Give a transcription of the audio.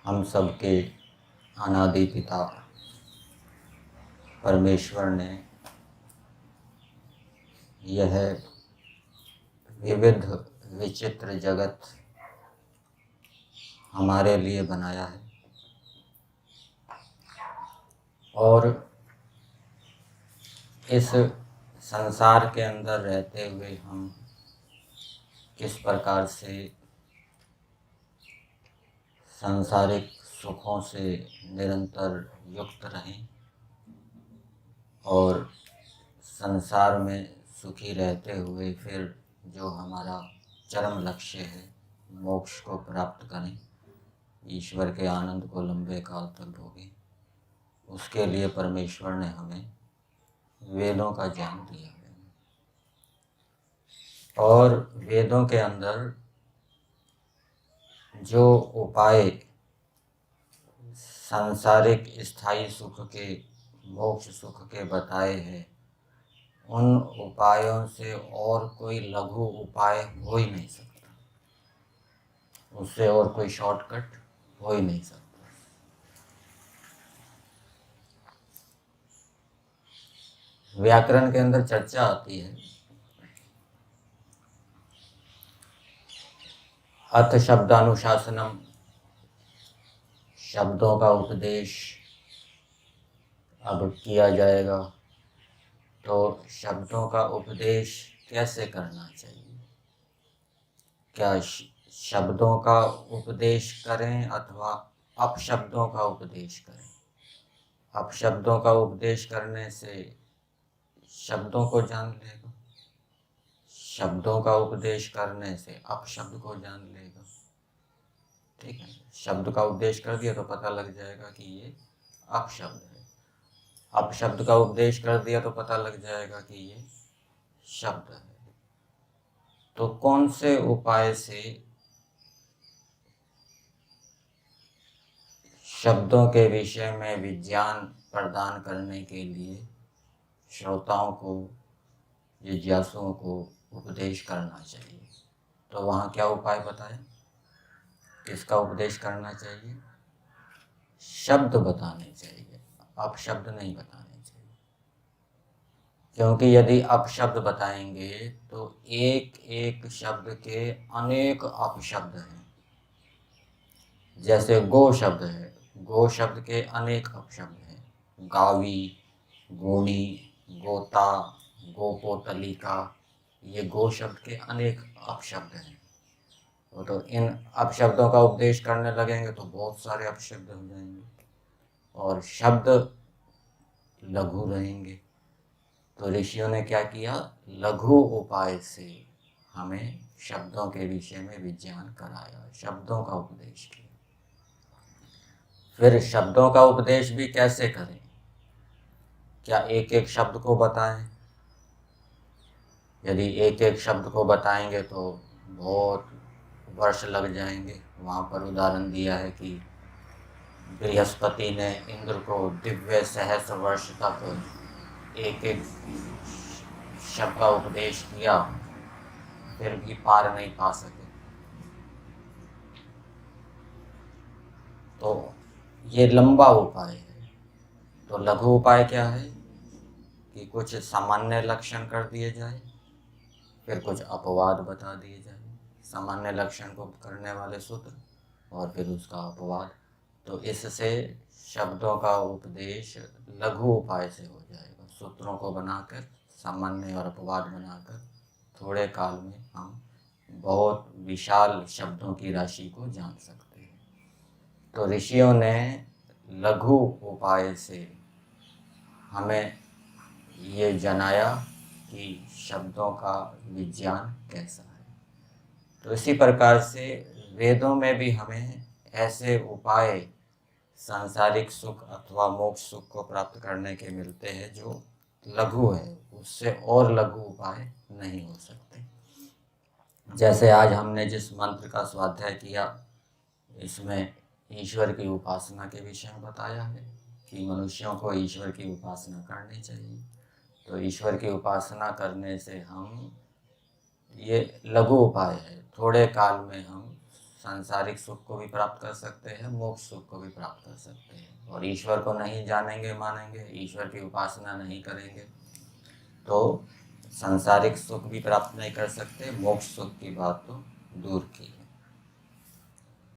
हम सब के अनादि पिता परमेश्वर ने यह विविध विचित्र जगत हमारे लिए बनाया है और इस संसार के अंदर रहते हुए हम किस प्रकार से सांसारिक सुखों से निरंतर युक्त रहें और संसार में सुखी रहते हुए फिर जो हमारा चरम लक्ष्य है मोक्ष को प्राप्त करें, ईश्वर के आनंद को लंबे काल तक भोगें। उसके लिए परमेश्वर ने हमें वेदों का ज्ञान दिया है और वेदों के अंदर जो उपाय सांसारिक स्थायी सुख के मोक्ष सुख के बताए हैं उन उपायों से और कोई लघु उपाय हो ही नहीं सकता, उससे और कोई शॉर्टकट हो ही नहीं सकता। व्याकरण के अंदर चर्चा आती है अथ शब्दानुशासनम, शब्दों का उपदेश अब किया जाएगा। तो शब्दों का उपदेश कैसे करना चाहिए? क्या शब्दों का उपदेश करें अथवा अपशब्दों का उपदेश करें? अपशब्दों का उपदेश करने से शब्दों को जान लेगा, शब्दों का उपदेश करने से अपशब्द को जान लेगा। ठीक है, शब्द का उपदेश कर दिया तो पता लग जाएगा कि ये अपशब्द है, अपशब्द का उपदेश कर दिया तो पता लग जाएगा कि ये शब्द है। तो कौन से उपाय से शब्दों के विषय में विज्ञान प्रदान करने के लिए श्रोताओं को, जिज्ञासुओं को उपदेश करना चाहिए? तो वहाँ क्या उपाय बताए? किसका उपदेश करना चाहिए? शब्द बताने चाहिए, अपशब्द नहीं बताने चाहिए। क्योंकि यदि अपशब्द बताएंगे तो एक एक शब्द के अनेक अपशब्द हैं। जैसे गो शब्द है, गो शब्द के अनेक अपशब्द हैं, गावी, गोणी, गोता, गोपोतलिका, ये गो शब्द के अनेक अपशब्द हैं। तो इन अपशब्दों का उपदेश करने लगेंगे तो बहुत सारे अपशब्द हो जाएंगे और शब्द लघु रहेंगे। तो ऋषियों ने क्या किया? लघु उपाय से हमें शब्दों के विषय में विज्ञान कराया, शब्दों का उपदेश किया। फिर शब्दों का उपदेश भी कैसे करें? क्या एक एक शब्द को बताएं? यदि एक एक शब्द को बताएंगे तो बहुत वर्ष लग जाएंगे। वहाँ पर उदाहरण दिया है कि बृहस्पति ने इंद्र को दिव्य सहस्र वर्ष तक एक एक शब्द का उपदेश किया, फिर भी पार नहीं पा सके। तो ये लंबा उपाय है। तो लघु उपाय क्या है कि कुछ सामान्य लक्षण कर दिए जाए, फिर कुछ अपवाद बता दिए जाए, सामान्य लक्षण को करने वाले सूत्र और फिर उसका अपवाद। तो इससे शब्दों का उपदेश लघु उपाय से हो जाएगा। सूत्रों को बनाकर, सामान्य और अपवाद बनाकर थोड़े काल में हम बहुत विशाल शब्दों की राशि को जान सकते हैं। तो ऋषियों ने लघु उपाय से हमें ये जनाया कि शब्दों का विज्ञान कैसा है। तो इसी प्रकार से वेदों में भी हमें ऐसे उपाय सांसारिक सुख अथवा मोक्ष सुख को प्राप्त करने के मिलते हैं जो लघु है, उससे और लघु उपाय नहीं हो सकते। जैसे आज हमने जिस मंत्र का स्वाध्याय किया, इसमें ईश्वर की उपासना के विषय में बताया है कि मनुष्यों को ईश्वर की उपासना करनी चाहिए। तो ईश्वर की उपासना करने से हम, ये लघु उपाय है, थोड़े काल में हम सांसारिक सुख को भी प्राप्त कर सकते हैं, मोक्ष सुख को भी प्राप्त कर सकते हैं। और ईश्वर को नहीं जानेंगे मानेंगे, ईश्वर की उपासना नहीं करेंगे तो सांसारिक सुख भी प्राप्त नहीं कर सकते, मोक्ष सुख की बात तो दूर की।